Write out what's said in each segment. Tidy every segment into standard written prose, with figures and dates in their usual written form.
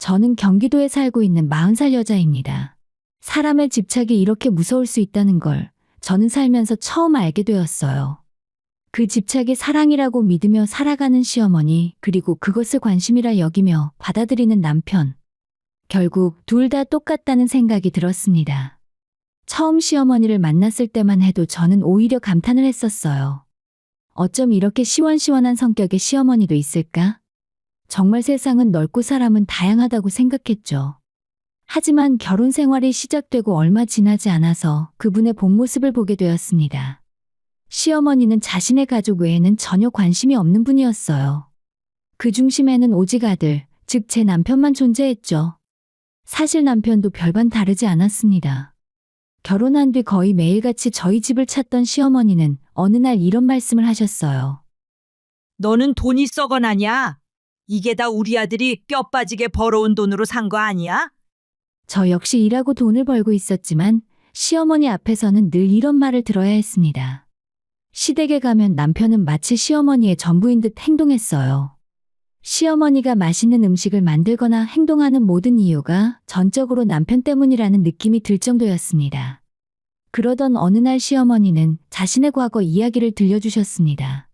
저는 경기도에 살고 있는 40살 여자입니다. 사람의 집착이 이렇게 무서울 수 있다는 걸 저는 살면서 처음 알게 되었어요. 그 집착이 사랑이라고 믿으며 살아가는 시어머니, 그리고 그것을 관심이라 여기며 받아들이는 남편. 결국 둘 다 똑같다는 생각이 들었습니다. 처음 시어머니를 만났을 때만 해도 저는 오히려 감탄을 했었어요. 어쩜 이렇게 시원시원한 성격의 시어머니도 있을까? 정말 세상은 넓고 사람은 다양하다고 생각했죠. 하지만 결혼 생활이 시작되고 얼마 지나지 않아서 그분의 본 모습을 보게 되었습니다. 시어머니는 자신의 가족 외에는 전혀 관심이 없는 분이었어요. 그 중심에는 오직 아들, 즉 제 남편만 존재했죠. 사실 남편도 별반 다르지 않았습니다. 결혼한 뒤 거의 매일같이 저희 집을 찾던 시어머니는 어느 날 이런 말씀을 하셨어요. 너는 돈이 썩어나냐? 이게 다 우리 아들이 뼈 빠지게 벌어온 돈으로 산 거 아니야? 저 역시 일하고 돈을 벌고 있었지만 시어머니 앞에서는 늘 이런 말을 들어야 했습니다. 시댁에 가면 남편은 마치 시어머니의 전부인 듯 행동했어요. 시어머니가 맛있는 음식을 만들거나 행동하는 모든 이유가 전적으로 남편 때문이라는 느낌이 들 정도였습니다. 그러던 어느 날 시어머니는 자신의 과거 이야기를 들려주셨습니다.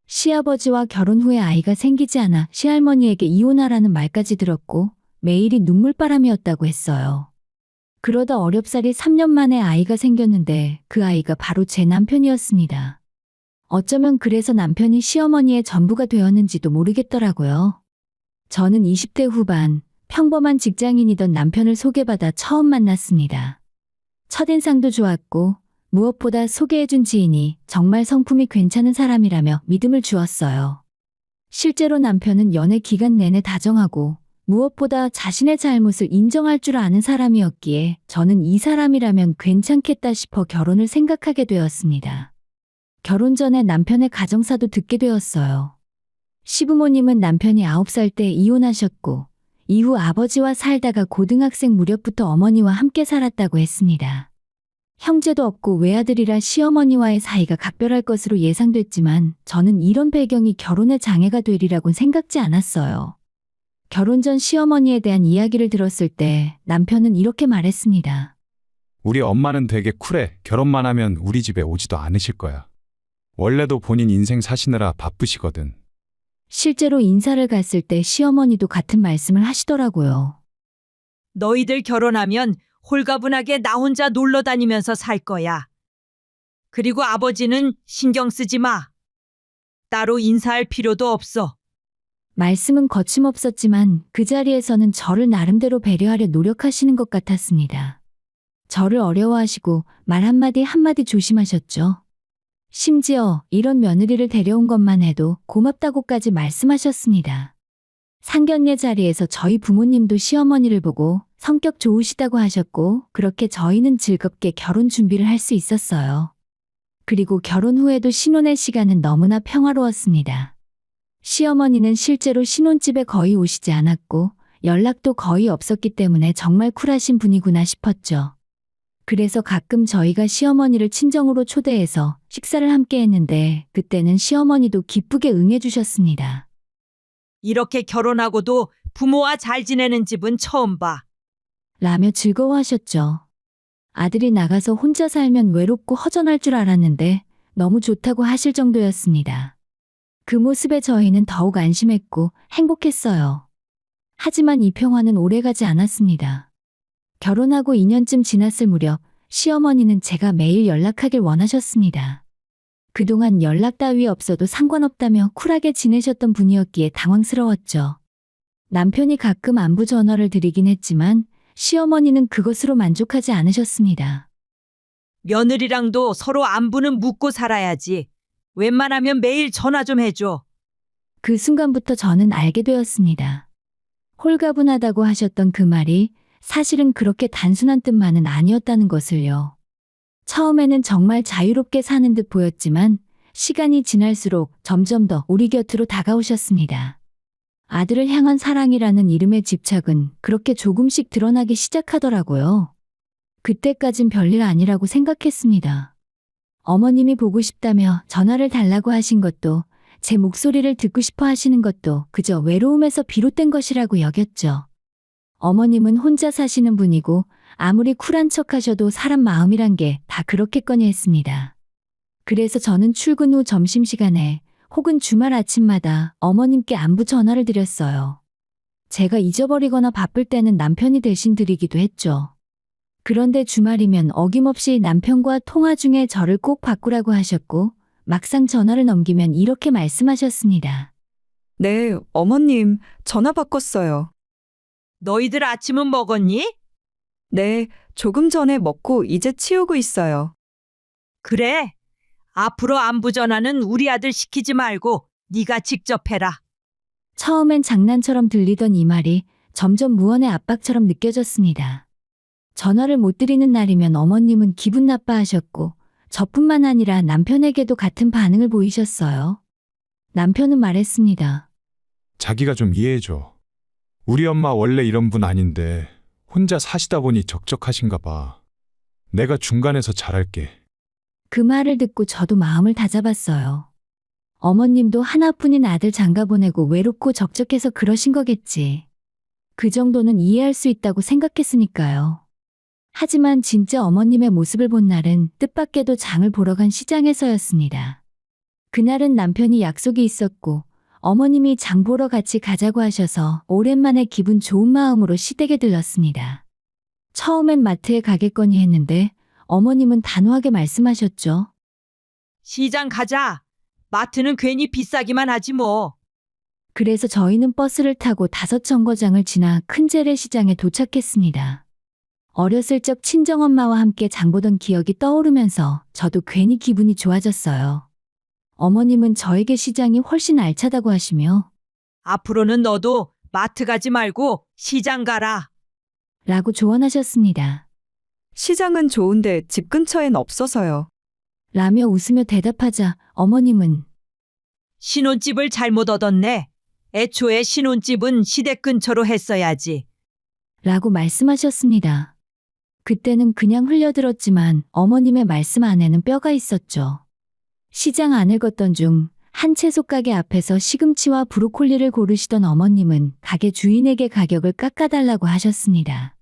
시아버지와 결혼 후에 아이가 생기지 않아 시할머니에게 이혼하라는 말까지 들었고 매일이 눈물바람이었다고 했어요. 그러다 어렵사리 3년 만에 아이가 생겼는데 그 아이가 바로 제 남편이었습니다. 어쩌면 그래서 남편이 시어머니의 전부가 되었는지도 모르겠더라고요. 저는 20대 후반 평범한 직장인이던 남편을 소개받아 처음 만났습니다. 첫인상도 좋았고 무엇보다 소개해준 지인이 정말 성품이 괜찮은 사람이라며 믿음을 주었어요. 실제로 남편은 연애 기간 내내 다정하고 무엇보다 자신의 잘못을 인정할 줄 아는 사람이었기에 저는 이 사람이라면 괜찮겠다 싶어 결혼을 생각하게 되었습니다. 결혼 전에 남편의 가정사도 듣게 되었어요. 시부모님은 남편이 9살 때 이혼하셨고 이후 아버지와 살다가 고등학생 무렵부터 어머니와 함께 살았다고 했습니다. 형제도 없고 외아들이라 시어머니와의 사이가 각별할 것으로 예상됐지만 저는 이런 배경이 결혼의 장애가 되리라고는 생각지 않았어요. 결혼 전 시어머니에 대한 이야기를 들었을 때 남편은 이렇게 말했습니다. 우리 엄마는 되게 쿨해. 결혼만 하면 우리 집에 오지도 않으실 거야. 원래도 본인 인생 사시느라 바쁘시거든. 실제로 인사를 갔을 때 시어머니도 같은 말씀을 하시더라고요. 너희들 결혼하면 홀가분하게 나 혼자 놀러 다니면서 살 거야. 그리고 아버지는 신경 쓰지 마. 따로 인사할 필요도 없어. 말씀은 거침없었지만 그 자리에서는 저를 나름대로 배려하려 노력하시는 것 같았습니다. 저를 어려워하시고 말 한마디 한마디 조심하셨죠. 심지어 이런 며느리를 데려온 것만 해도 고맙다고까지 말씀하셨습니다. 상견례 자리에서 저희 부모님도 시어머니를 보고 성격 좋으시다고 하셨고 그렇게 저희는 즐겁게 결혼 준비를 할 수 있었어요. 그리고 결혼 후에도 신혼의 시간은 너무나 평화로웠습니다. 시어머니는 실제로 신혼집에 거의 오시지 않았고 연락도 거의 없었기 때문에 정말 쿨하신 분이구나 싶었죠. 그래서 가끔 저희가 시어머니를 친정으로 초대해서 식사를 함께 했는데 그때는 시어머니도 기쁘게 응해주셨습니다. 이렇게 결혼하고도 부모와 잘 지내는 집은 처음 봐. 라며 즐거워하셨죠. 아들이 나가서 혼자 살면 외롭고 허전할 줄 알았는데 너무 좋다고 하실 정도였습니다. 그 모습에 저희는 더욱 안심했고 행복했어요. 하지만 이 평화는 오래가지 않았습니다. 결혼하고 2년쯤 지났을 무렵 시어머니는 제가 매일 연락하길 원하셨습니다. 그동안 연락 따위 없어도 상관없다며 쿨하게 지내셨던 분이었기에 당황스러웠죠. 남편이 가끔 안부 전화를 드리긴 했지만 시어머니는 그것으로 만족하지 않으셨습니다. 며느리랑도 서로 안부는 묻고 살아야지. 웬만하면 매일 전화 좀 해줘. 그 순간부터 저는 알게 되었습니다. 홀가분하다고 하셨던 그 말이 사실은 그렇게 단순한 뜻만은 아니었다는 것을요. 처음에는 정말 자유롭게 사는 듯 보였지만 시간이 지날수록 점점 더 우리 곁으로 다가오셨습니다. 아들을 향한 사랑이라는 이름의 집착은 그렇게 조금씩 드러나기 시작하더라고요. 그때까진 별일 아니라고 생각했습니다. 어머님이 보고 싶다며 전화를 달라고 하신 것도 제 목소리를 듣고 싶어 하시는 것도 그저 외로움에서 비롯된 것이라고 여겼죠. 어머님은 혼자 사시는 분이고 아무리 쿨한 척 하셔도 사람 마음이란 게 다 그렇겠거니 했습니다. 그래서 저는 출근 후 점심시간에 혹은 주말 아침마다 어머님께 안부 전화를 드렸어요. 제가 잊어버리거나 바쁠 때는 남편이 대신 드리기도 했죠. 그런데 주말이면 어김없이 남편과 통화 중에 저를 꼭 바꾸라고 하셨고 막상 전화를 넘기면 이렇게 말씀하셨습니다. 네, 어머님, 전화 바꿨어요. 너희들 아침은 먹었니? 네, 조금 전에 먹고 이제 치우고 있어요. 그래. 앞으로 안부 전화는 우리 아들 시키지 말고 네가 직접 해라. 처음엔 장난처럼 들리던 이 말이 점점 무언의 압박처럼 느껴졌습니다. 전화를 못 드리는 날이면 어머님은 기분 나빠하셨고 저뿐만 아니라 남편에게도 같은 반응을 보이셨어요. 남편은 말했습니다. 자기가 좀 이해해줘. 우리 엄마 원래 이런 분 아닌데 혼자 사시다 보니 적적하신가 봐. 내가 중간에서 잘할게. 그 말을 듣고 저도 마음을 다잡았어요. 어머님도 하나뿐인 아들 장가 보내고 외롭고 적적해서 그러신 거겠지. 그 정도는 이해할 수 있다고 생각했으니까요. 하지만 진짜 어머님의 모습을 본 날은 뜻밖에도 장을 보러 간 시장에서였습니다. 그날은 남편이 약속이 있었고 어머님이 장 보러 같이 가자고 하셔서 오랜만에 기분 좋은 마음으로 시댁에 들렀습니다. 처음엔 마트에 가겠거니 했는데 어머님은 단호하게 말씀하셨죠. 시장 가자. 마트는 괜히 비싸기만 하지 뭐. 그래서 저희는 버스를 타고 5정거장을 지나 큰 재래시장에 도착했습니다. 어렸을 적 친정엄마와 함께 장 보던 기억이 떠오르면서 저도 괜히 기분이 좋아졌어요. 어머님은 저에게 시장이 훨씬 알차다고 하시며 앞으로는 너도 마트 가지 말고 시장 가라. 라고 조언하셨습니다. 시장은 좋은데 집 근처엔 없어서요. 라며 웃으며 대답하자 어머님은 신혼집을 잘못 얻었네. 애초에 신혼집은 시댁 근처로 했어야지. 라고 말씀하셨습니다. 그때는 그냥 흘려들었지만 어머님의 말씀 안에는 뼈가 있었죠. 시장 안을 걷던 중 한 채소 가게 앞에서 시금치와 브로콜리를 고르시던 어머님은 가게 주인에게 가격을 깎아달라고 하셨습니다.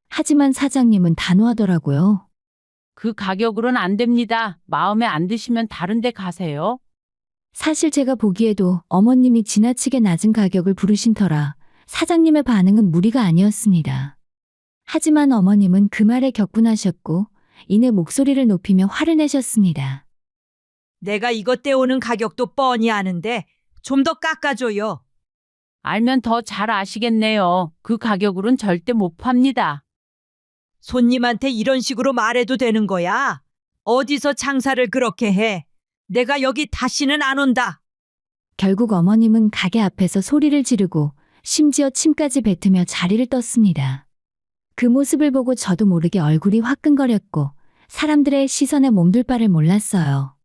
하지만 사장님은 단호하더라고요. 그 가격으로는 안 됩니다. 마음에 안 드시면 다른 데 가세요. 사실 제가 보기에도 어머님이 지나치게 낮은 가격을 부르신 터라 사장님의 반응은 무리가 아니었습니다. 하지만 어머님은 그 말에 격분하셨고 이내 목소리를 높이며 화를 내셨습니다. 내가 이것 떼오는 가격도 뻔히 아는데 좀 더 깎아줘요. 알면 더 잘 아시겠네요. 그 가격으로는 절대 못 팝니다. 손님한테 이런 식으로 말해도 되는 거야? 어디서 장사를 그렇게 해? 내가 여기 다시는 안 온다. 결국 어머님은 가게 앞에서 소리를 지르고 심지어 침까지 뱉으며 자리를 떴습니다. 그 모습을 보고 저도 모르게 얼굴이 화끈거렸고 사람들의 시선에 몸둘 바를 몰랐어요.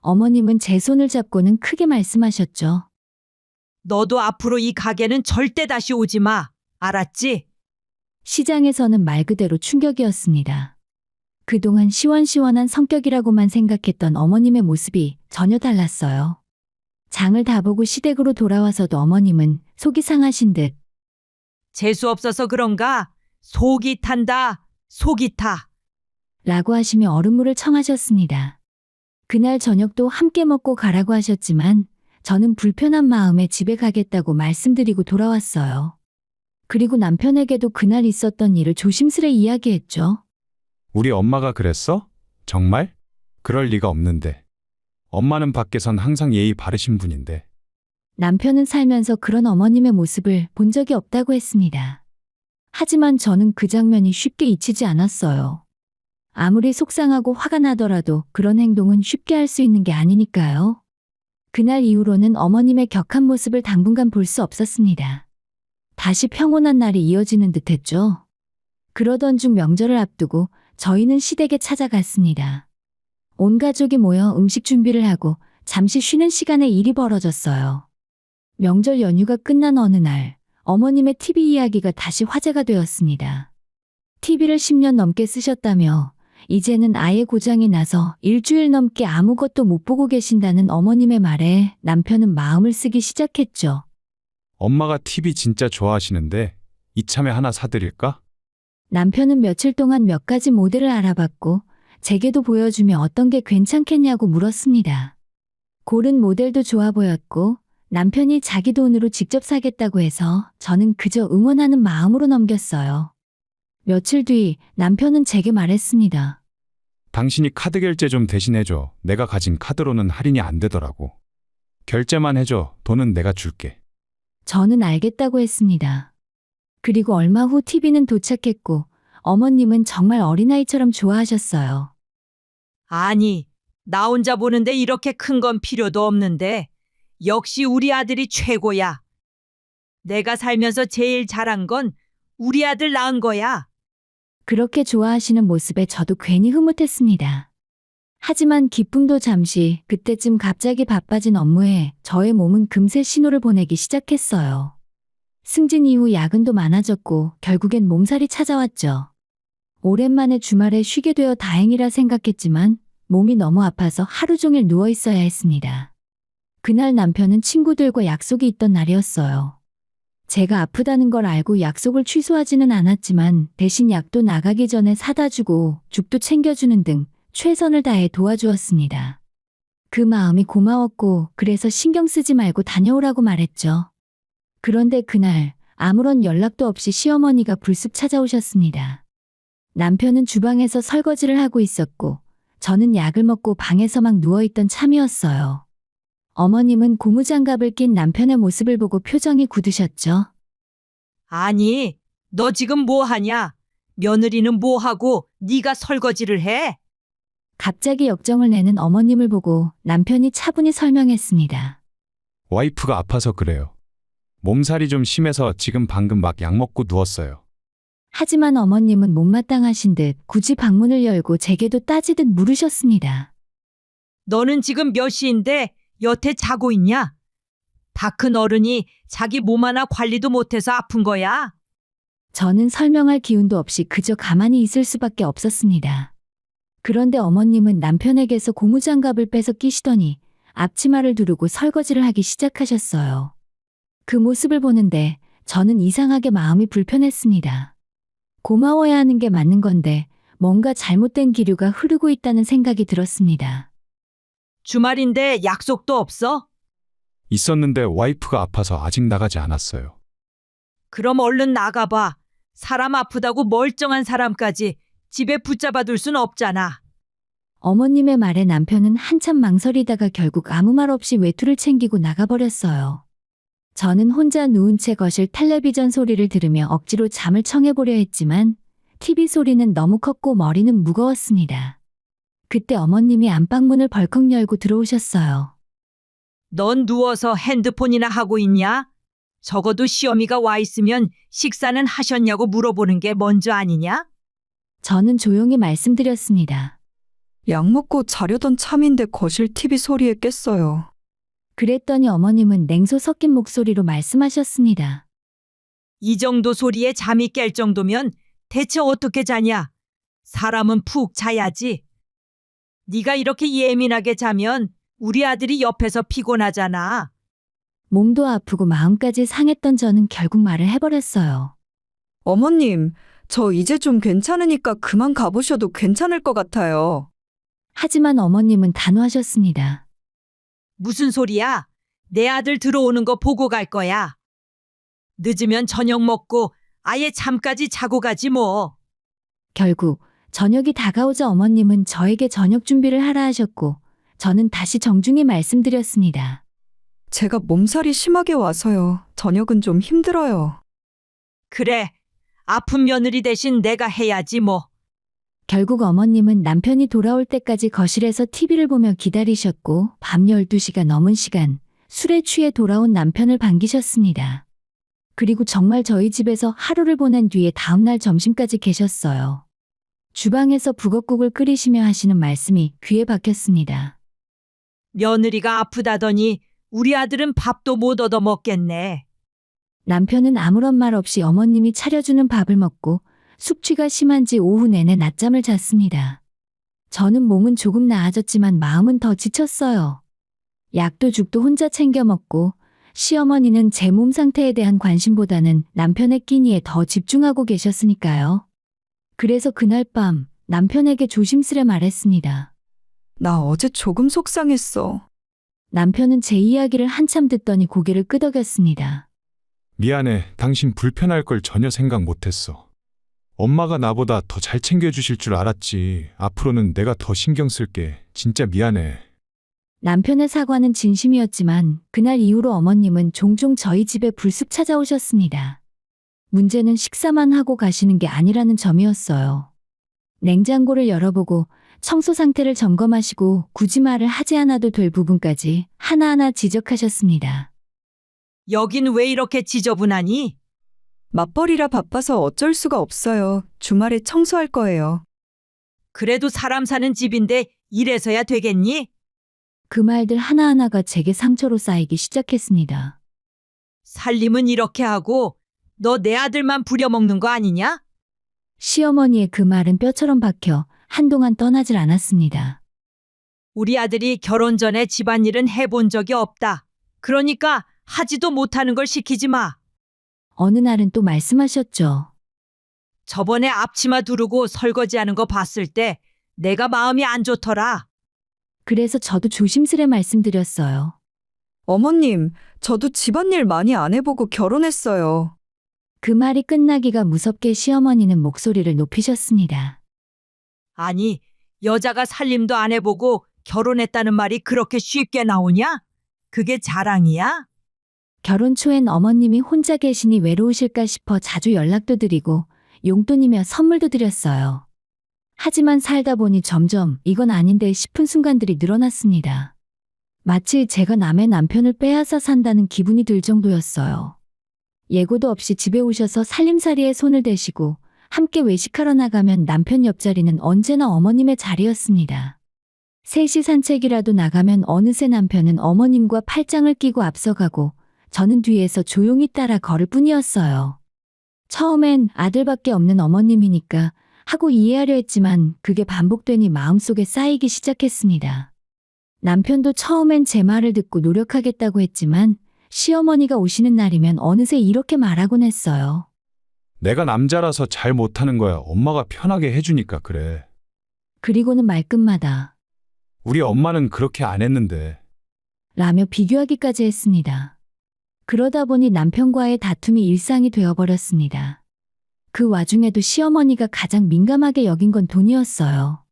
어머님은 제 손을 잡고는 크게 말씀하셨죠. 너도 앞으로 이 가게는 절대 다시 오지 마. 알았지? 시장에서는 말 그대로 충격이었습니다. 그동안 시원시원한 성격이라고만 생각했던 어머님의 모습이 전혀 달랐어요. 장을 다 보고 시댁으로 돌아와서도 어머님은 속이 상하신 듯 재수 없어서 그런가? 속이 탄다. 속이 타. 라고 하시며 얼음물을 청하셨습니다. 그날 저녁도 함께 먹고 가라고 하셨지만 저는 불편한 마음에 집에 가겠다고 말씀드리고 돌아왔어요. 그리고 남편에게도 그날 있었던 일을 조심스레 이야기했죠. 우리 엄마가 그랬어? 정말? 그럴 리가 없는데. 엄마는 밖에선 항상 예의 바르신 분인데. 남편은 살면서 그런 어머님의 모습을 본 적이 없다고 했습니다. 하지만 저는 그 장면이 쉽게 잊히지 않았어요. 아무리 속상하고 화가 나더라도 그런 행동은 쉽게 할 수 있는 게 아니니까요. 그날 이후로는 어머님의 격한 모습을 당분간 볼 수 없었습니다. 다시 평온한 날이 이어지는 듯했죠. 그러던 중 명절을 앞두고 저희는 시댁에 찾아갔습니다. 온 가족이 모여 음식 준비를 하고 잠시 쉬는 시간에 일이 벌어졌어요. 명절 연휴가 끝난 어느 날 어머님의 TV 이야기가 다시 화제가 되었습니다. TV를 10년 넘게 쓰셨다며 이제는 아예 고장이 나서 일주일 넘게 아무것도 못 보고 계신다는 어머님의 말에 남편은 마음을 쓰기 시작했죠. 엄마가 TV 진짜 좋아하시는데 이참에 하나 사드릴까? 남편은 며칠 동안 몇 가지 모델을 알아봤고 제게도 보여주며 어떤 게 괜찮겠냐고 물었습니다. 고른 모델도 좋아 보였고 남편이 자기 돈으로 직접 사겠다고 해서 저는 그저 응원하는 마음으로 넘겼어요. 며칠 뒤 남편은 제게 말했습니다. 당신이 카드 결제 좀 대신해줘. 내가 가진 카드로는 할인이 안 되더라고. 결제만 해줘. 돈은 내가 줄게. 저는 알겠다고 했습니다. 그리고 얼마 후 TV는 도착했고 어머님은 정말 어린아이처럼 좋아하셨어요. 아니, 나 혼자 보는데 이렇게 큰 건 필요도 없는데 역시 우리 아들이 최고야. 내가 살면서 제일 잘한 건 우리 아들 낳은 거야. 그렇게 좋아하시는 모습에 저도 괜히 흐뭇했습니다. 하지만 기쁨도 잠시, 그때쯤 갑자기 바빠진 업무에 저의 몸은 금세 신호를 보내기 시작했어요. 승진 이후 야근도 많아졌고 결국엔 몸살이 찾아왔죠. 오랜만에 주말에 쉬게 되어 다행이라 생각했지만 몸이 너무 아파서 하루 종일 누워 있어야 했습니다. 그날 남편은 친구들과 약속이 있던 날이었어요. 제가 아프다는 걸 알고 약속을 취소하지는 않았지만 대신 약도 나가기 전에 사다 주고 죽도 챙겨주는 등 최선을 다해 도와주었습니다. 그 마음이 고마웠고 그래서 신경 쓰지 말고 다녀오라고 말했죠. 그런데 그날 아무런 연락도 없이 시어머니가 불쑥 찾아오셨습니다. 남편은 주방에서 설거지를 하고 있었고 저는 약을 먹고 방에서 막 누워있던 참이었어요. 어머님은 고무장갑을 낀 남편의 모습을 보고 표정이 굳으셨죠. 아니, 너 지금 뭐 하냐? 며느리는 뭐 하고 네가 설거지를 해? 갑자기 역정을 내는 어머님을 보고 남편이 차분히 설명했습니다. 와이프가 아파서 그래요. 몸살이 좀 심해서 지금 방금 막 약 먹고 누웠어요. 하지만 어머님은 못마땅하신 듯 굳이 방문을 열고 제게도 따지듯 물으셨습니다. 너는 지금 몇 시인데 여태 자고 있냐? 다 큰 어른이 자기 몸 하나 관리도 못해서 아픈 거야. 저는 설명할 기운도 없이 그저 가만히 있을 수밖에 없었습니다. 그런데 어머님은 남편에게서 고무장갑을 빼서 끼시더니 앞치마를 두르고 설거지를 하기 시작하셨어요. 그 모습을 보는데 저는 이상하게 마음이 불편했습니다. 고마워야 하는 게 맞는 건데 뭔가 잘못된 기류가 흐르고 있다는 생각이 들었습니다. 주말인데 약속도 없어? 있었는데 와이프가 아파서 아직 나가지 않았어요. 그럼 얼른 나가봐. 사람 아프다고 멀쩡한 사람까지 집에 붙잡아 둘 순 없잖아. 어머님의 말에 남편은 한참 망설이다가 결국 아무 말 없이 외투를 챙기고 나가버렸어요. 저는 혼자 누운 채 거실 텔레비전 소리를 들으며 억지로 잠을 청해보려 했지만 TV 소리는 너무 컸고 머리는 무거웠습니다. 그때 어머님이 안방문을 벌컥 열고 들어오셨어요. 넌 누워서 핸드폰이나 하고 있냐? 적어도 시어미가 와 있으면 식사는 하셨냐고 물어보는 게 먼저 아니냐? 저는 조용히 말씀드렸습니다. 약 먹고 자려던 참인데 거실 TV 소리에 깼어요. 그랬더니 어머님은 냉소 섞인 목소리로 말씀하셨습니다. 이 정도 소리에 잠이 깰 정도면 대체 어떻게 자냐? 사람은 푹 자야지. 네가 이렇게 예민하게 자면 우리 아들이 옆에서 피곤하잖아. 몸도 아프고 마음까지 상했던 저는 결국 말을 해버렸어요. 어머님, 저 이제 좀 괜찮으니까 그만 가보셔도 괜찮을 것 같아요. 하지만 어머님은 단호하셨습니다. 무슨 소리야? 내 아들 들어오는 거 보고 갈 거야. 늦으면 저녁 먹고 아예 잠까지 자고 가지 뭐. 결국 저녁이 다가오자 어머님은 저에게 저녁 준비를 하라 하셨고 저는 다시 정중히 말씀드렸습니다. 제가 몸살이 심하게 와서요. 저녁은 좀 힘들어요. 그래, 아픈 며느리 대신 내가 해야지 뭐. 결국 어머님은 남편이 돌아올 때까지 거실에서 TV를 보며 기다리셨고 밤 12시가 넘은 시간 술에 취해 돌아온 남편을 반기셨습니다. 그리고 정말 저희 집에서 하루를 보낸 뒤에 다음날 점심까지 계셨어요. 주방에서 북엇국을 끓이시며 하시는 말씀이 귀에 박혔습니다. 며느리가 아프다더니 우리 아들은 밥도 못 얻어 먹겠네. 남편은 아무런 말 없이 어머님이 차려주는 밥을 먹고 숙취가 심한지 오후 내내 낮잠을 잤습니다. 저는 몸은 조금 나아졌지만 마음은 더 지쳤어요. 약도 죽도 혼자 챙겨 먹고 시어머니는 제 몸 상태에 대한 관심보다는 남편의 끼니에 더 집중하고 계셨으니까요. 그래서 그날 밤 남편에게 조심스레 말했습니다. 나 어제 조금 속상했어. 남편은 제 이야기를 한참 듣더니 고개를 끄덕였습니다. 미안해. 당신 불편할 걸 전혀 생각 못했어. 엄마가 나보다 더 잘 챙겨주실 줄 알았지. 앞으로는 내가 더 신경 쓸게. 진짜 미안해. 남편의 사과는 진심이었지만 그날 이후로 어머님은 종종 저희 집에 불쑥 찾아오셨습니다. 문제는 식사만 하고 가시는 게 아니라는 점이었어요. 냉장고를 열어보고 청소 상태를 점검하시고 굳이 말을 하지 않아도 될 부분까지 하나하나 지적하셨습니다. 여긴 왜 이렇게 지저분하니? 맞벌이라 바빠서 어쩔 수가 없어요. 주말에 청소할 거예요. 그래도 사람 사는 집인데 이래서야 되겠니? 그 말들 하나하나가 제게 상처로 쌓이기 시작했습니다. 살림은 이렇게 하고 너 내 아들만 부려먹는 거 아니냐? 시어머니의 그 말은 뼈처럼 박혀 한동안 떠나질 않았습니다. 우리 아들이 결혼 전에 집안일은 해본 적이 없다. 그러니까 하지도 못하는 걸 시키지 마. 어느 날은 또 말씀하셨죠. 저번에 앞치마 두르고 설거지하는 거 봤을 때 내가 마음이 안 좋더라. 그래서 저도 조심스레 말씀드렸어요. 어머님, 저도 집안일 많이 안 해보고 결혼했어요. 그 말이 끝나기가 무섭게 시어머니는 목소리를 높이셨습니다. 아니, 여자가 살림도 안 해보고 결혼했다는 말이 그렇게 쉽게 나오냐? 그게 자랑이야? 결혼 초엔 어머님이 혼자 계시니 외로우실까 싶어 자주 연락도 드리고 용돈이며 선물도 드렸어요. 하지만 살다 보니 점점 이건 아닌데 싶은 순간들이 늘어났습니다. 마치 제가 남의 남편을 빼앗아 산다는 기분이 들 정도였어요. 예고도 없이 집에 오셔서 살림살이에 손을 대시고 함께 외식하러 나가면 남편 옆자리는 언제나 어머님의 자리였습니다. 셋이 산책이라도 나가면 어느새 남편은 어머님과 팔짱을 끼고 앞서가고 저는 뒤에서 조용히 따라 걸을 뿐이었어요. 처음엔 아들밖에 없는 어머님이니까 하고 이해하려 했지만 그게 반복되니 마음속에 쌓이기 시작했습니다. 남편도 처음엔 제 말을 듣고 노력하겠다고 했지만 시어머니가 오시는 날이면 어느새 이렇게 말하곤 했어요. 내가 남자라서 잘 못하는 거야. 엄마가 편하게 해주니까 그래. 그리고는 말끝마다 우리 엄마는 그렇게 안 했는데. 라며 비교하기까지 했습니다. 그러다 보니 남편과의 다툼이 일상이 되어버렸습니다. 그 와중에도 시어머니가 가장 민감하게 여긴 건 돈이었어요.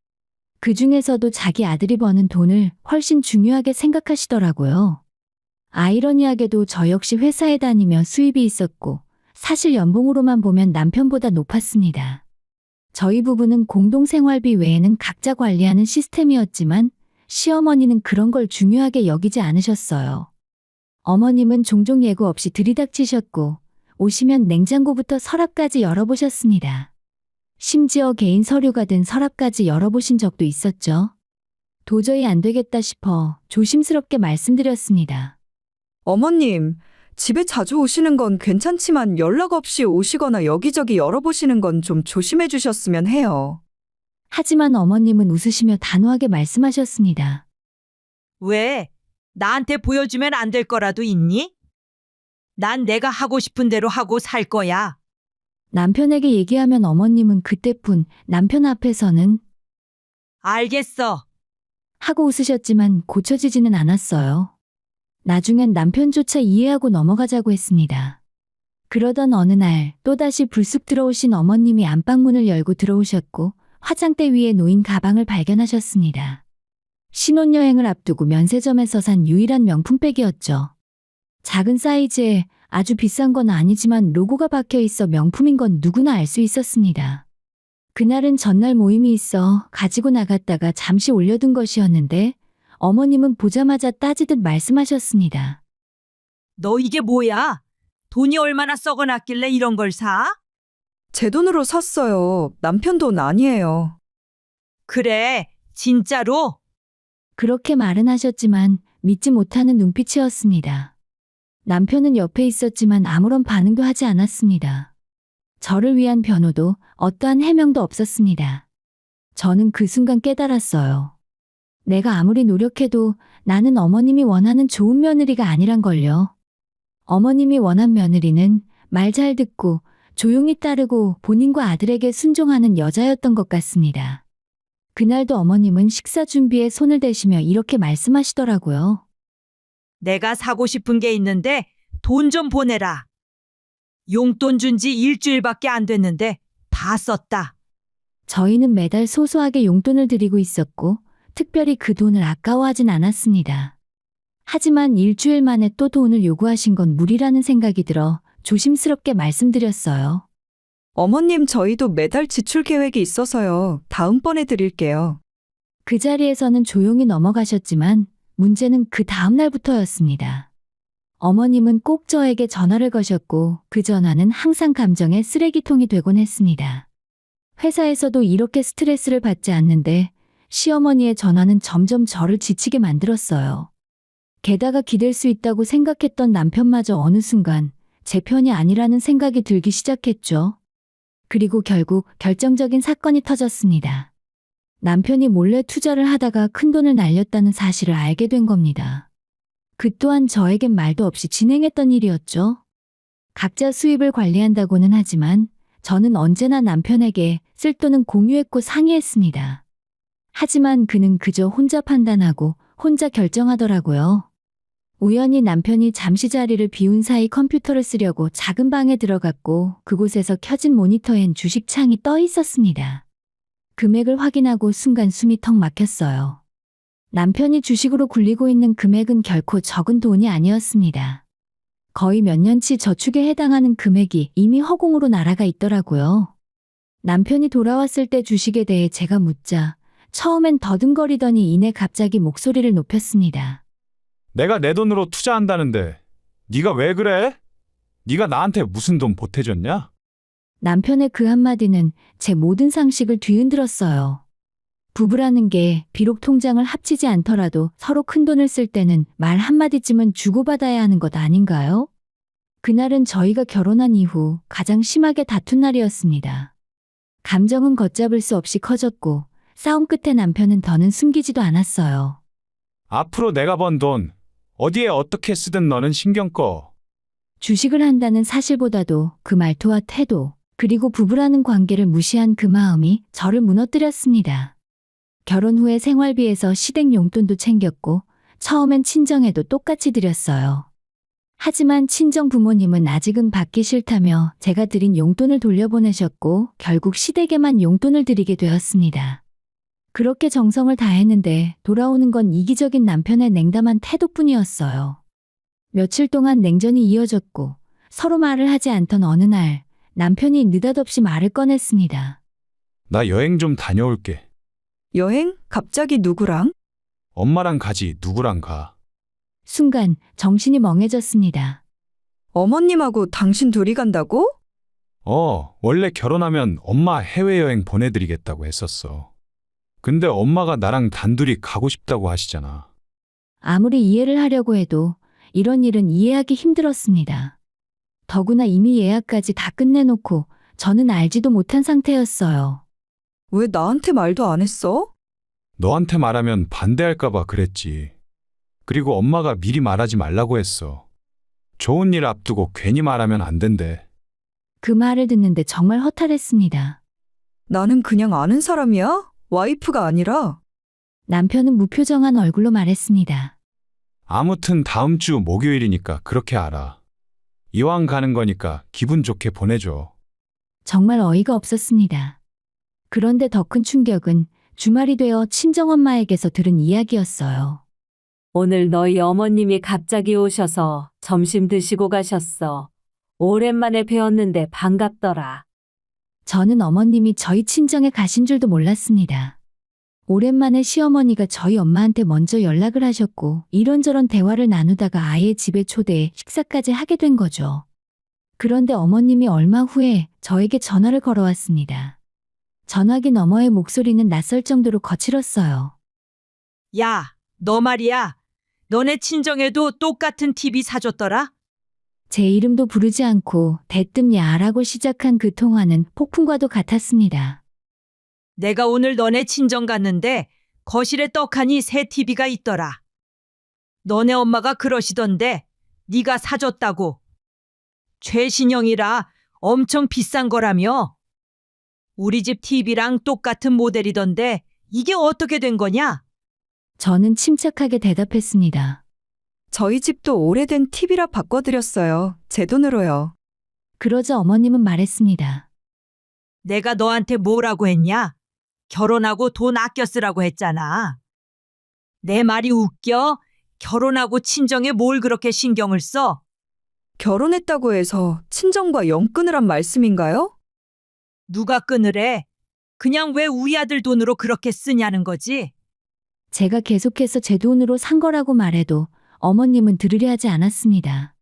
그 중에서도 자기 아들이 버는 돈을 훨씬 중요하게 생각하시더라고요. 아이러니하게도 저 역시 회사에 다니며 수입이 있었고 사실 연봉으로만 보면 남편보다 높았습니다. 저희 부부는 공동생활비 외에는 각자 관리하는 시스템이었지만 시어머니는 그런 걸 중요하게 여기지 않으셨어요. 어머님은 종종 예고 없이 들이닥치셨고 오시면 냉장고부터 서랍까지 열어보셨습니다. 심지어 개인 서류가 든 서랍까지 열어보신 적도 있었죠. 도저히 안 되겠다 싶어 조심스럽게 말씀드렸습니다. 어머님, 집에 자주 오시는 건 괜찮지만 연락 없이 오시거나 여기저기 열어보시는 건 좀 조심해 주셨으면 해요. 하지만 어머님은 웃으시며 단호하게 말씀하셨습니다. 왜? 나한테 보여주면 안 될 거라도 있니? 난 내가 하고 싶은 대로 하고 살 거야. 남편에게 얘기하면 어머님은 그때뿐 남편 앞에서는 알겠어. 하고 웃으셨지만 고쳐지지는 않았어요. 나중엔 남편조차 이해하고 넘어가자고 했습니다. 그러던 어느 날 또다시 불쑥 들어오신 어머님이 안방문을 열고 들어오셨고 화장대 위에 놓인 가방을 발견하셨습니다. 신혼여행을 앞두고 면세점에서 산 유일한 명품백이었죠. 작은 사이즈에 아주 비싼 건 아니지만 로고가 박혀 있어 명품인 건 누구나 알 수 있었습니다. 그날은 전날 모임이 있어 가지고 나갔다가 잠시 올려둔 것이었는데 어머님은 보자마자 따지듯 말씀하셨습니다. 너 이게 뭐야? 돈이 얼마나 썩어났길래 이런 걸 사? 제 돈으로 샀어요. 남편 돈 아니에요. 그래, 진짜로? 그렇게 말은 하셨지만 믿지 못하는 눈빛이었습니다. 남편은 옆에 있었지만 아무런 반응도 하지 않았습니다. 저를 위한 변호도 어떠한 해명도 없었습니다. 저는 그 순간 깨달았어요. 내가 아무리 노력해도 나는 어머님이 원하는 좋은 며느리가 아니란 걸요. 어머님이 원한 며느리는 말 잘 듣고 조용히 따르고 본인과 아들에게 순종하는 여자였던 것 같습니다. 그날도 어머님은 식사 준비에 손을 대시며 이렇게 말씀하시더라고요. 내가 사고 싶은 게 있는데 돈 좀 보내라. 용돈 준 지 일주일밖에 안 됐는데 다 썼다. 저희는 매달 소소하게 용돈을 드리고 있었고 특별히 그 돈을 아까워하진 않았습니다. 하지만 일주일 만에 또 돈을 요구하신 건 무리라는 생각이 들어 조심스럽게 말씀드렸어요. 어머님, 저희도 매달 지출 계획이 있어서요. 다음번에 드릴게요. 그 자리에서는 조용히 넘어가셨지만 문제는 그 다음 날부터였습니다. 어머님은 꼭 저에게 전화를 거셨고 그 전화는 항상 감정의 쓰레기통이 되곤 했습니다. 회사에서도 이렇게 스트레스를 받지 않는데 시어머니의 전화는 점점 저를 지치게 만들었어요. 게다가 기댈 수 있다고 생각했던 남편마저 어느 순간 제 편이 아니라는 생각이 들기 시작했죠. 그리고 결국 결정적인 사건이 터졌습니다. 남편이 몰래 투자를 하다가 큰돈을 날렸다는 사실을 알게 된 겁니다. 그 또한 저에겐 말도 없이 진행했던 일이었죠. 각자 수입을 관리한다고는 하지만 저는 언제나 남편에게 쓸 돈은 공유했고 상의했습니다. 하지만 그는 그저 혼자 판단하고 혼자 결정하더라고요. 우연히 남편이 잠시 자리를 비운 사이 컴퓨터를 쓰려고 작은 방에 들어갔고 그곳에서 켜진 모니터엔 주식 창이 떠 있었습니다. 금액을 확인하고 순간 숨이 턱 막혔어요. 남편이 주식으로 굴리고 있는 금액은 결코 적은 돈이 아니었습니다. 거의 몇 년치 저축에 해당하는 금액이 이미 허공으로 날아가 있더라고요. 남편이 돌아왔을 때 주식에 대해 제가 묻자 처음엔 더듬거리더니 이내 갑자기 목소리를 높였습니다. 내가 내 돈으로 투자한다는데 네가 왜 그래? 네가 나한테 무슨 돈 보태줬냐? 남편의 그 한마디는 제 모든 상식을 뒤흔들었어요. 부부라는 게 비록 통장을 합치지 않더라도 서로 큰돈을 쓸 때는 말 한마디쯤은 주고받아야 하는 것 아닌가요? 그날은 저희가 결혼한 이후 가장 심하게 다툰 날이었습니다. 감정은 걷잡을 수 없이 커졌고 싸움 끝에 남편은 더는 숨기지도 않았어요. 앞으로 내가 번 돈 어디에 어떻게 쓰든 너는 신경 꺼. 주식을 한다는 사실보다도 그 말투와 태도, 그리고 부부라는 관계를 무시한 그 마음이 저를 무너뜨렸습니다. 결혼 후에 생활비에서 시댁 용돈도 챙겼고 처음엔 친정에도 똑같이 드렸어요. 하지만 친정 부모님은 아직은 받기 싫다며 제가 드린 용돈을 돌려보내셨고 결국 시댁에만 용돈을 드리게 되었습니다. 그렇게 정성을 다했는데 돌아오는 건 이기적인 남편의 냉담한 태도뿐이었어요. 며칠 동안 냉전이 이어졌고 서로 말을 하지 않던 어느 날 남편이 느닷없이 말을 꺼냈습니다. 나 여행 좀 다녀올게. 여행? 갑자기 누구랑? 엄마랑 가지 누구랑 가. 순간 정신이 멍해졌습니다. 어머님하고 당신 둘이 간다고? 원래 결혼하면 엄마 해외여행 보내드리겠다고 했었어. 근데 엄마가 나랑 단둘이 가고 싶다고 하시잖아. 아무리 이해를 하려고 해도 이런 일은 이해하기 힘들었습니다. 더구나 이미 예약까지 다 끝내놓고 저는 알지도 못한 상태였어요. 왜 나한테 말도 안 했어? 너한테 말하면 반대할까봐 그랬지. 그리고 엄마가 미리 말하지 말라고 했어. 좋은 일 앞두고 괜히 말하면 안 된대. 그 말을 듣는데 정말 허탈했습니다. 나는 그냥 아는 사람이야? 와이프가 아니라? 남편은 무표정한 얼굴로 말했습니다. 아무튼 다음 주 목요일이니까 그렇게 알아. 이왕 가는 거니까 기분 좋게 보내줘. 정말 어이가 없었습니다. 그런데 더 큰 충격은 주말이 되어 친정엄마에게서 들은 이야기였어요. 오늘 너희 어머님이 갑자기 오셔서 점심 드시고 가셨어. 오랜만에 뵈었는데 반갑더라. 저는 어머님이 저희 친정에 가신 줄도 몰랐습니다. 오랜만에 시어머니가 저희 엄마한테 먼저 연락을 하셨고 이런저런 대화를 나누다가 아예 집에 초대해 식사까지 하게 된 거죠. 그런데 어머님이 얼마 후에 저에게 전화를 걸어왔습니다. 전화기 너머의 목소리는 낯설 정도로 거칠었어요. 야, 너 말이야. 너네 친정에도 똑같은 TV 사줬더라? 제 이름도 부르지 않고 대뜸 야라고 시작한 그 통화는 폭풍과도 같았습니다. 내가 오늘 너네 친정 갔는데 거실에 떡하니 새 TV가 있더라. 너네 엄마가 그러시던데 네가 사줬다고. 최신형이라 엄청 비싼 거라며. 우리 집 TV랑 똑같은 모델이던데 이게 어떻게 된 거냐? 저는 침착하게 대답했습니다. 저희 집도 오래된 TV라 바꿔드렸어요. 제 돈으로요. 그러자 어머님은 말했습니다. 내가 너한테 뭐라고 했냐? 결혼하고 돈 아껴 쓰라고 했잖아. 내 말이 웃겨? 결혼하고 친정에 뭘 그렇게 신경을 써? 결혼했다고 해서 친정과 연 끊으란 말씀인가요? 누가 끊으래? 그냥 왜 우리 아들 돈으로 그렇게 쓰냐는 거지? 제가 계속해서 제 돈으로 산 거라고 말해도 어머님은 들으려 하지 않았습니다.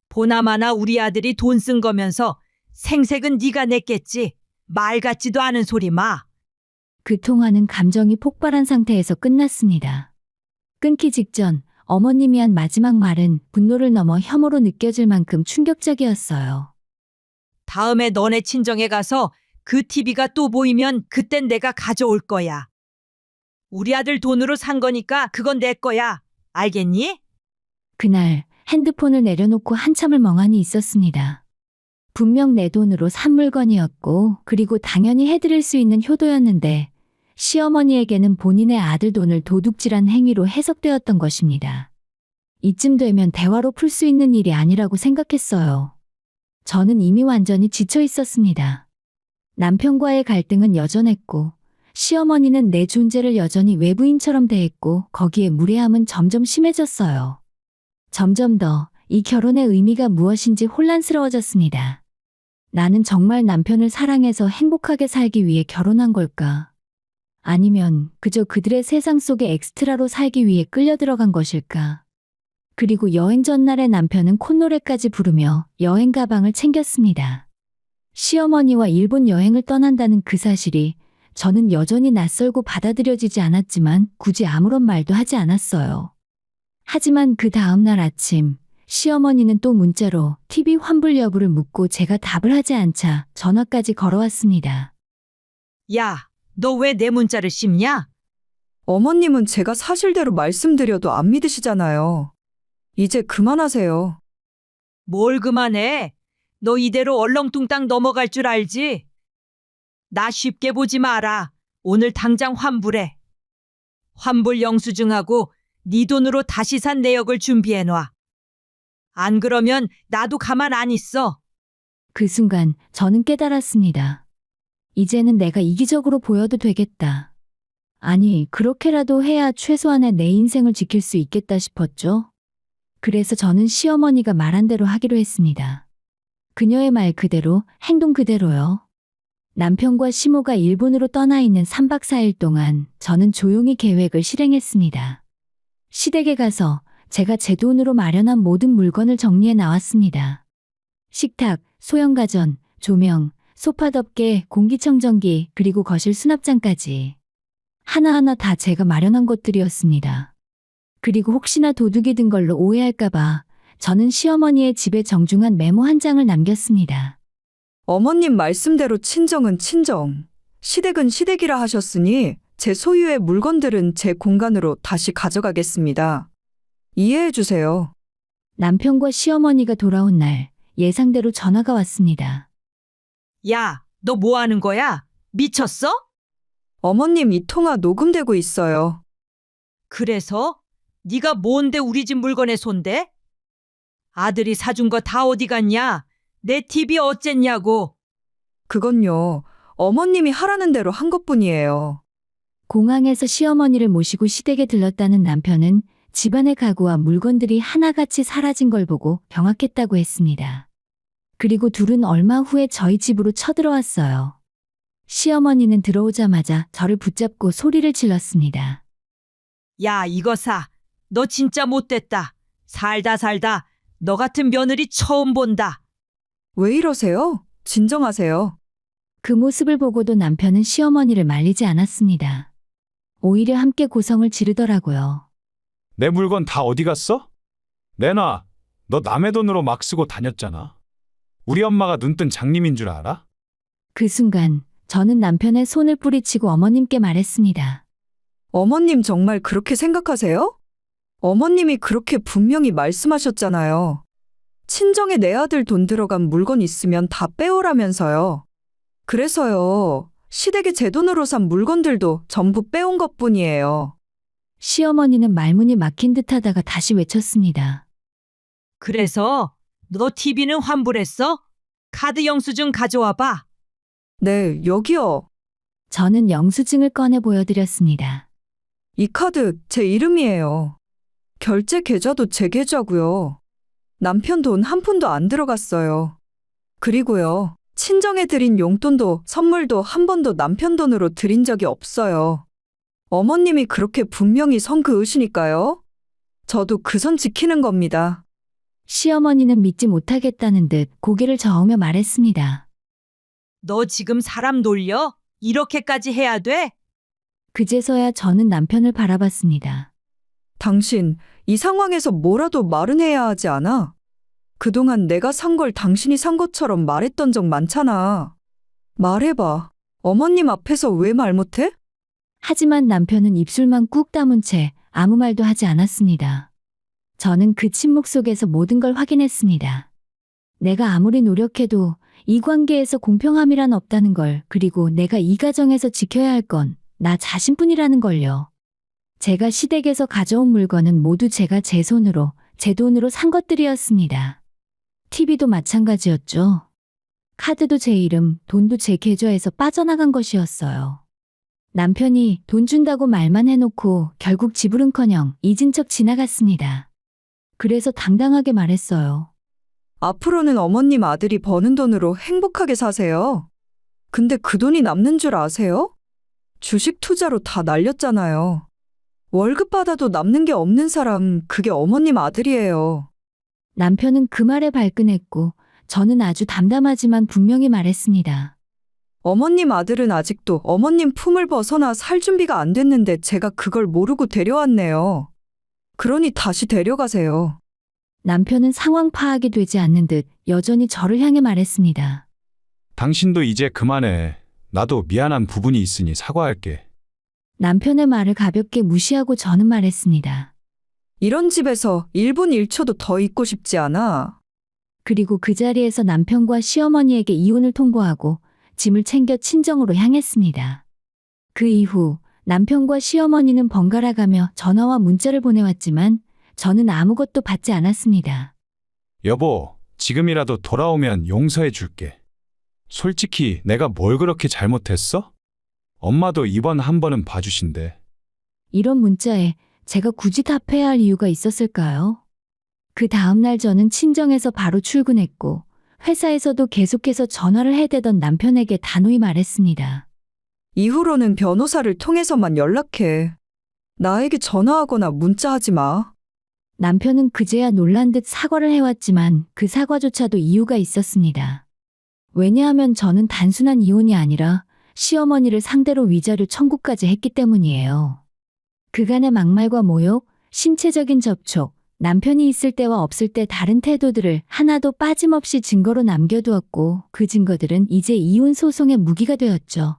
보나마나 우리 아들이 돈 쓴 거면서 생색은 네가 냈겠지. 말 같지도 않은 소리 마. 그 통화는 감정이 폭발한 상태에서 끝났습니다. 끊기 직전 어머님이 한 마지막 말은 분노를 넘어 혐오로 느껴질 만큼 충격적이었어요. 다음에 너네 친정에 가서 그 TV가 또 보이면 그땐 내가 가져올 거야. 우리 아들 돈으로 산 거니까 그건 내 거야. 알겠니? 그날 핸드폰을 내려놓고 한참을 멍하니 있었습니다. 분명 내 돈으로 산 물건이었고 그리고 당연히 해드릴 수 있는 효도였는데 시어머니에게는 본인의 아들 돈을 도둑질한 행위로 해석되었던 것입니다. 이쯤 되면 대화로 풀 수 있는 일이 아니라고 생각했어요. 저는 이미 완전히 지쳐 있었습니다. 남편과의 갈등은 여전했고 시어머니는 내 존재를 여전히 외부인처럼 대했고 거기에 무례함은 점점 심해졌어요. 점점 더 이 결혼의 의미가 무엇인지 혼란스러워졌습니다. 나는 정말 남편을 사랑해서 행복하게 살기 위해 결혼한 걸까? 아니면 그저 그들의 세상 속에 엑스트라로 살기 위해 끌려 들어간 것일까? 그리고 여행 전날에 남편은 콧노래까지 부르며 여행 가방을 챙겼습니다. 시어머니와 일본 여행을 떠난다는 그 사실이 저는 여전히 낯설고 받아들여지지 않았지만 굳이 아무런 말도 하지 않았어요. 하지만 그 다음 날 아침 시어머니는 또 문자로 TV 환불 여부를 묻고 제가 답을 하지 않자 전화까지 걸어왔습니다. 야, 너 왜 내 문자를 씹냐? 어머님은 제가 사실대로 말씀드려도 안 믿으시잖아요. 이제 그만하세요. 뭘 그만해? 너 이대로 얼렁뚱땅 넘어갈 줄 알지? 나 쉽게 보지 마라. 오늘 당장 환불해. 환불 영수증하고 네 돈으로 다시 산 내역을 준비해놔. 안 그러면 나도 가만 안 있어. 그 순간 저는 깨달았습니다. 이제는 내가 이기적으로 보여도 되겠다. 아니, 그렇게라도 해야 최소한의 내 인생을 지킬 수 있겠다 싶었죠. 그래서 저는 시어머니가 말한 대로 하기로 했습니다. 그녀의 말 그대로, 행동 그대로요. 남편과 시모가 일본으로 떠나 있는 3박 4일 동안 저는 조용히 계획을 실행했습니다. 시댁에 가서 제가 제 돈으로 마련한 모든 물건을 정리해 나왔습니다. 식탁, 소형 가전, 조명, 소파 덮개, 공기청정기, 그리고 거실 수납장까지. 하나하나 다 제가 마련한 것들이었습니다. 그리고 혹시나 도둑이 든 걸로 오해할까봐 저는 시어머니의 집에 정중한 메모 한 장을 남겼습니다. 어머님 말씀대로 친정은 친정, 시댁은 시댁이라 하셨으니 제 소유의 물건들은 제 공간으로 다시 가져가겠습니다. 이해해 주세요. 남편과 시어머니가 돌아온 날 예상대로 전화가 왔습니다. 야, 너 뭐 하는 거야? 미쳤어? 어머님 이 통화 녹음되고 있어요. 그래서? 네가 뭔데 우리 집 물건에 손대? 아들이 사준 거 다 어디 갔냐? 내 TV 어쨌냐고. 그건요, 어머님이 하라는 대로 한 것뿐이에요. 공항에서 시어머니를 모시고 시댁에 들렀다는 남편은 집안의 가구와 물건들이 하나같이 사라진 걸 보고 경악했다고 했습니다. 그리고 둘은 얼마 후에 저희 집으로 쳐들어왔어요. 시어머니는 들어오자마자 저를 붙잡고 소리를 질렀습니다. 야, 이거 사. 너 진짜 못됐다. 살다 너 같은 며느리 처음 본다. 왜 이러세요? 진정하세요. 그 모습을 보고도 남편은 시어머니를 말리지 않았습니다. 오히려 함께 고성을 지르더라고요. 내 물건 다 어디 갔어? 내놔. 너 남의 돈으로 막 쓰고 다녔잖아. 우리 엄마가 눈뜬 장님인 줄 알아? 그 순간 저는 남편의 손을 뿌리치고 어머님께 말했습니다. 어머님 정말 그렇게 생각하세요? 어머님이 그렇게 분명히 말씀하셨잖아요. 친정에 내 아들 돈 들어간 물건 있으면 다 빼오라면서요. 그래서요. 시댁에 제 돈으로 산 물건들도 전부 빼온 것뿐이에요. 시어머니는 말문이 막힌 듯 하다가 다시 외쳤습니다. 그래서 너 TV는 환불했어? 카드 영수증 가져와 봐. 네, 여기요. 저는 영수증을 꺼내 보여드렸습니다. 이 카드 제 이름이에요. 결제 계좌도 제 계좌고요. 남편 돈 한 푼도 안 들어갔어요. 그리고요. 친정에 드린 용돈도 선물도 한 번도 남편 돈으로 드린 적이 없어요. 어머님이 그렇게 분명히 선 그으시니까요. 저도 그 선 지키는 겁니다. 시어머니는 믿지 못하겠다는 듯 고개를 저으며 말했습니다. 너 지금 사람 놀려? 이렇게까지 해야 돼? 그제서야 저는 남편을 바라봤습니다. 당신, 이 상황에서 뭐라도 말은 해야 하지 않아? 그동안 내가 산 걸 당신이 산 것처럼 말했던 적 많잖아. 말해봐. 어머님 앞에서 왜 말 못해? 하지만 남편은 입술만 꾹 다문 채 아무 말도 하지 않았습니다. 저는 그 침묵 속에서 모든 걸 확인했습니다. 내가 아무리 노력해도 이 관계에서 공평함이란 없다는 걸, 그리고 내가 이 가정에서 지켜야 할 건 나 자신뿐이라는 걸요. 제가 시댁에서 가져온 물건은 모두 제가 제 손으로, 제 돈으로 산 것들이었습니다. TV도 마찬가지였죠. 카드도 제 이름, 돈도 제 계좌에서 빠져나간 것이었어요. 남편이 돈 준다고 말만 해놓고 결국 지불은커녕 잊은 척 지나갔습니다. 그래서 당당하게 말했어요. 앞으로는 어머님 아들이 버는 돈으로 행복하게 사세요. 근데 그 돈이 남는 줄 아세요? 주식 투자로 다 날렸잖아요. 월급 받아도 남는 게 없는 사람, 그게 어머님 아들이에요. 남편은 그 말에 발끈했고 저는 아주 담담하지만 분명히 말했습니다. 어머님 아들은 아직도 어머님 품을 벗어나 살 준비가 안 됐는데 제가 그걸 모르고 데려왔네요. 그러니 다시 데려가세요. 남편은 상황 파악이 되지 않는 듯 여전히 저를 향해 말했습니다. 당신도 이제 그만해. 나도 미안한 부분이 있으니 사과할게. 남편의 말을 가볍게 무시하고 저는 말했습니다. 이런 집에서 1분 1초도 더 있고 싶지 않아. 그리고 그 자리에서 남편과 시어머니에게 이혼을 통보하고 짐을 챙겨 친정으로 향했습니다. 그 이후 남편과 시어머니는 번갈아 가며 전화와 문자를 보내왔지만 저는 아무것도 받지 않았습니다. 여보, 지금이라도 돌아오면 용서해 줄게. 솔직히 내가 뭘 그렇게 잘못했어? 엄마도 이번 한 번은 봐주신대. 이런 문자에 제가 굳이 답해야 할 이유가 있었을까요? 그 다음날 저는 친정에서 바로 출근했고 회사에서도 계속해서 전화를 해대던 남편에게 단호히 말했습니다. 이후로는 변호사를 통해서만 연락해. 나에게 전화하거나 문자하지 마. 남편은 그제야 놀란 듯 사과를 해왔지만 그 사과조차도 이유가 있었습니다. 왜냐하면 저는 단순한 이혼이 아니라 시어머니를 상대로 위자료 청구까지 했기 때문이에요. 그간의 막말과 모욕, 신체적인 접촉, 남편이 있을 때와 없을 때 다른 태도들을 하나도 빠짐없이 증거로 남겨두었고 그 증거들은 이제 이혼 소송의 무기가 되었죠.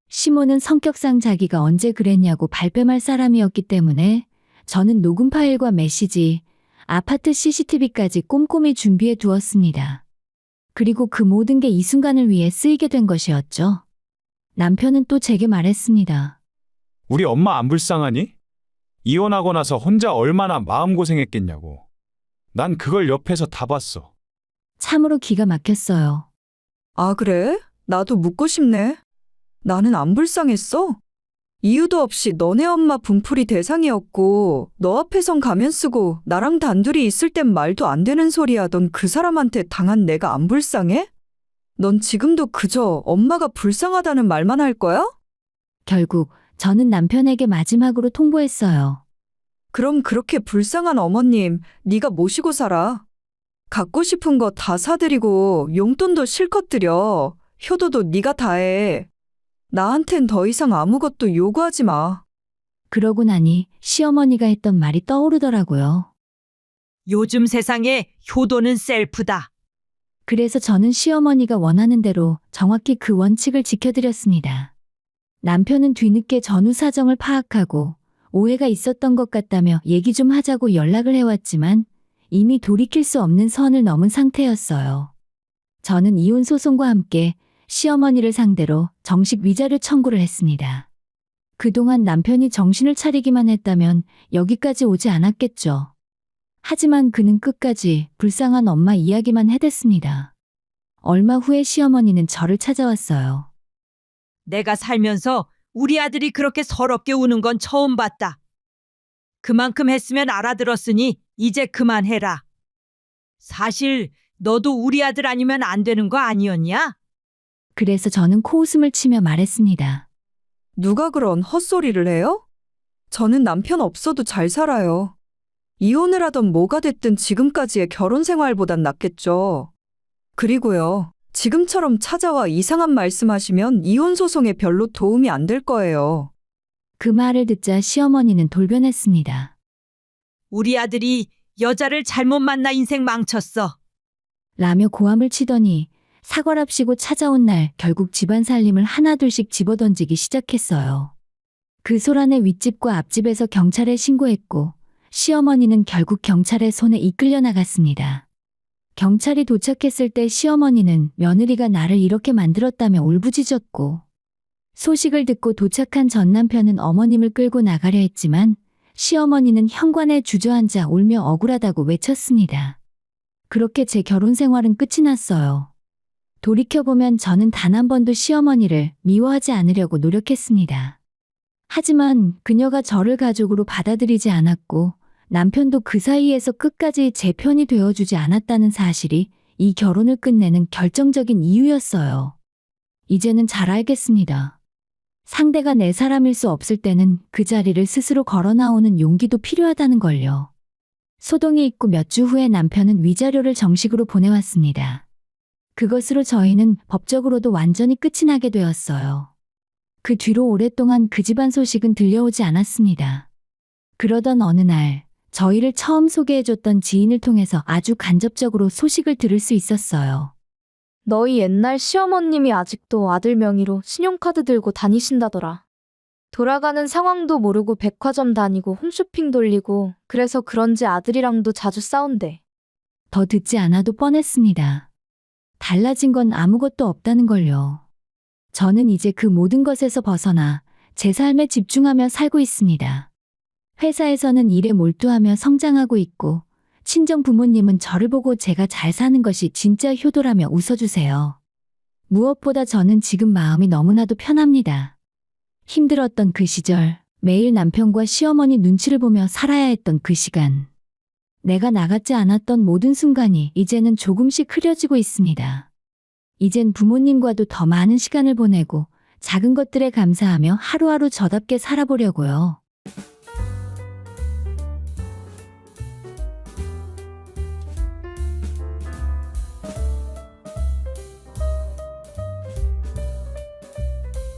시모는 성격상 자기가 언제 그랬냐고 발뺌할 사람이었기 때문에 저는 녹음 파일과 메시지, 아파트 CCTV까지 꼼꼼히 준비해 두었습니다. 그리고 그 모든 게 이 순간을 위해 쓰이게 된 것이었죠. 남편은 또 제게 말했습니다. 우리 엄마 안 불쌍하니? 이혼하고 나서 혼자 얼마나 마음고생했겠냐고. 난 그걸 옆에서 다 봤어. 참으로 기가 막혔어요. 아, 그래? 나도 묻고 싶네. 나는 안 불쌍했어? 이유도 없이 너네 엄마 분풀이 대상이었고 너 앞에선 가면 쓰고 나랑 단둘이 있을 땐 말도 안 되는 소리 하던 그 사람한테 당한 내가 안 불쌍해? 넌 지금도 그저 엄마가 불쌍하다는 말만 할 거야? 결국 저는 남편에게 마지막으로 통보했어요. 그럼 그렇게 불쌍한 어머님 네가 모시고 살아. 갖고 싶은 거 다 사드리고 용돈도 실컷 드려. 효도도 네가 다 해. 나한텐 더 이상 아무것도 요구하지 마. 그러고 나니 시어머니가 했던 말이 떠오르더라고요. 요즘 세상에 효도는 셀프다. 그래서 저는 시어머니가 원하는 대로 정확히 그 원칙을 지켜드렸습니다. 남편은 뒤늦게 전후 사정을 파악하고 오해가 있었던 것 같다며 얘기 좀 하자고 연락을 해왔지만 이미 돌이킬 수 없는 선을 넘은 상태였어요. 저는 이혼 소송과 함께 시어머니를 상대로 정식 위자료 청구를 했습니다. 그동안 남편이 정신을 차리기만 했다면 여기까지 오지 않았겠죠. 하지만 그는 끝까지 불쌍한 엄마 이야기만 해댔습니다. 얼마 후에 시어머니는 저를 찾아왔어요. 내가 살면서 우리 아들이 그렇게 서럽게 우는 건 처음 봤다. 그만큼 했으면 알아들었으니 이제 그만해라. 사실 너도 우리 아들 아니면 안 되는 거 아니었냐? 그래서 저는 코웃음을 치며 말했습니다. 누가 그런 헛소리를 해요? 저는 남편 없어도 잘 살아요. 이혼을 하던 뭐가 됐든 지금까지의 결혼 생활보단 낫겠죠. 그리고요, 지금처럼 찾아와 이상한 말씀하시면 이혼 소송에 별로 도움이 안 될 거예요. 그 말을 듣자 시어머니는 돌변했습니다. 우리 아들이 여자를 잘못 만나 인생 망쳤어. 라며 고함을 치더니 사과랍시고 찾아온 날 결국 집안 살림을 하나둘씩 집어던지기 시작했어요. 그 소란의 윗집과 앞집에서 경찰에 신고했고 시어머니는 결국 경찰의 손에 이끌려 나갔습니다. 경찰이 도착했을 때 시어머니는 며느리가 나를 이렇게 만들었다며 울부짖었고 소식을 듣고 도착한 전 남편은 어머님을 끌고 나가려 했지만 시어머니는 현관에 주저앉아 울며 억울하다고 외쳤습니다. 그렇게 제 결혼 생활은 끝이 났어요. 돌이켜보면 저는 단 한 번도 시어머니를 미워하지 않으려고 노력했습니다. 하지만 그녀가 저를 가족으로 받아들이지 않았고 남편도 그 사이에서 끝까지 제 편이 되어주지 않았다는 사실이 이 결혼을 끝내는 결정적인 이유였어요. 이제는 잘 알겠습니다. 상대가 내 사람일 수 없을 때는 그 자리를 스스로 걸어 나오는 용기도 필요하다는 걸요. 소동이 있고 몇 주 후에 남편은 위자료를 정식으로 보내왔습니다. 그것으로 저희는 법적으로도 완전히 끝이 나게 되었어요. 그 뒤로 오랫동안 그 집안 소식은 들려오지 않았습니다. 그러던 어느 날 저희를 처음 소개해줬던 지인을 통해서 아주 간접적으로 소식을 들을 수 있었어요. 너희 옛날 시어머님이 아직도 아들 명의로 신용카드 들고 다니신다더라. 돌아가는 상황도 모르고 백화점 다니고 홈쇼핑 돌리고 그래서 그런지 아들이랑도 자주 싸운대. 더 듣지 않아도 뻔했습니다. 달라진 건 아무것도 없다는 걸요. 저는 이제 그 모든 것에서 벗어나 제 삶에 집중하며 살고 있습니다. 회사에서는 일에 몰두하며 성장하고 있고 친정 부모님은 저를 보고 제가 잘 사는 것이 진짜 효도라며 웃어주세요. 무엇보다 저는 지금 마음이 너무나도 편합니다. 힘들었던 그 시절, 매일 남편과 시어머니 눈치를 보며 살아야 했던 그 시간. 내가 나같지 않았던 모든 순간이 이제는 조금씩 흐려지고 있습니다. 이젠 부모님과도 더 많은 시간을 보내고 작은 것들에 감사하며 하루하루 저답게 살아보려고요.